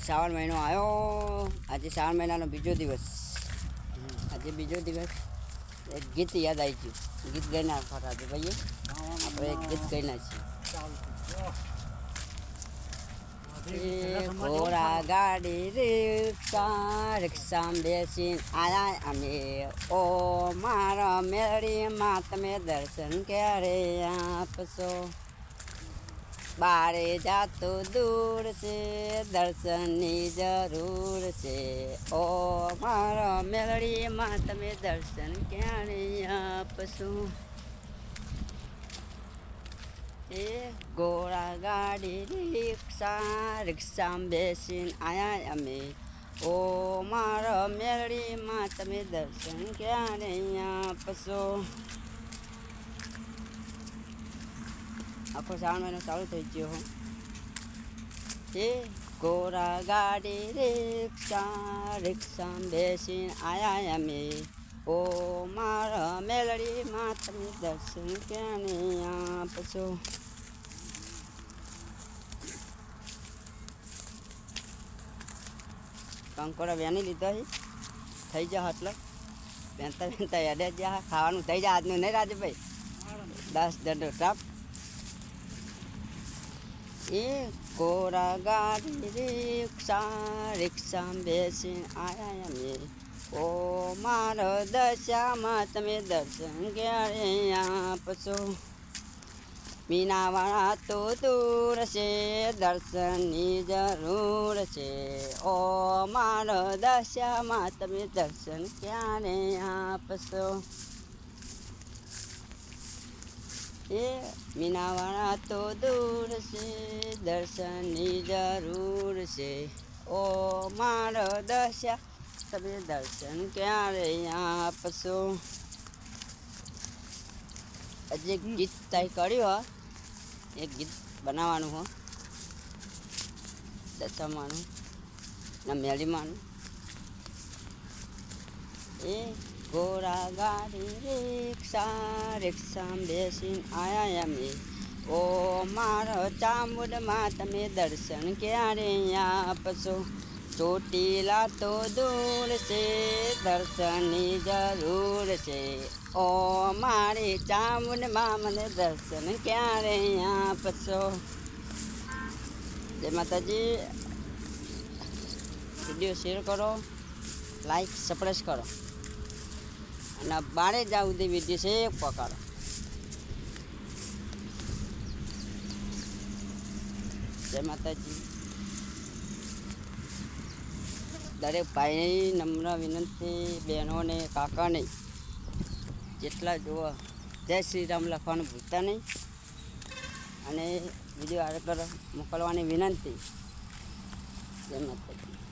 શ્રાવણ મહિનો આવ્યો. આજે શ્રાવણ મહિનાનો બીજો દિવસ. આજે બીજો દિવસ. એક ગીત યાદ આવી ગયું. ગીત ગાઈ નાખો રાજુભાઈએ. આપણે એક ગીત ગાઈ નાખીએ. ઘોડા ગાડી રિક્ષા રિક્ષામાં બેસીને આયા અમે. ઓ મારા મેળીમાં તમે દર્શન ક્યારે આપશો? બારે જાતો દૂર છે, દર્શનની જરૂર છે. ઓ મારા મેળીમાં તમે દર્શન ક્યારે આપશો? એ ઘોડા ગાડી રિક્ષામાં બેસીને આયા અમે. ઓ મારા મેળીમાં તમે દર્શન ક્યારે આપશો? આખો શ્રાવણ મહિનો ચાલુ થઈ ગયો હો. એ ઘોડા ગાડી રિક્ષામાં બેસીને આયા અમે. ઓ મારા મેલડીમાં તમે દર્શન ક્યારે આપશો? કંકોડા વેની લીધો થઈ જા એટલે વેનતા વેનતા યાદે જા ખાવાનું થઈ જાય આજનું નહીં રાજુભાઈ. 10 દંડો ટાપ. એ ઘોડા ગાડી રિક્ષામાં બેસીને આયા અમે. ઓ મારો દશામાં તમે દર્શન ક્યારે આપશો? મીનાવાળા તો દૂર છે, દર્શનની જરૂર છે. ઓ મારો દશામાં તમે દર્શન ક્યારે આપશો? એ મીનાવાળા તો દૂર છે, દર્શનની જરૂર છે. ઓ મારો દશા તમે દર્શન ક્યારે આપશો? હજી એક ગીત તય કર્યું હો. એક ગીત બનાવવાનું હો દશામાનું ના મેળીમાનું. એ ઘોડા ગાડી રિક્ષામાં બેસીને આયા અમે. ઓ મારો ચામુંડમાં તમે દર્શન ક્યારે આપશો? ચોટીલા તો દૂર છે, દર્શનની જરૂર છે. ઓ મારી ચામુંડમાં મને દર્શન ક્યારે આપશો? જય માતાજી. વિડીયો શેર કરો, લાઈક સબસ્ક્રાઈબ કરો અને બારે જાવ સુધી વિડીયો છે પકડો. જય માતાજી. દરેક ભાઈ નમ્ર વિનંતી, બહેનોને કાકાને જેટલા જોવા જય શ્રી રામ લખવાનું ભૂલતા નહીં અને વિડીયો આગળ મોકલવાની વિનંતી. જય માતાજી.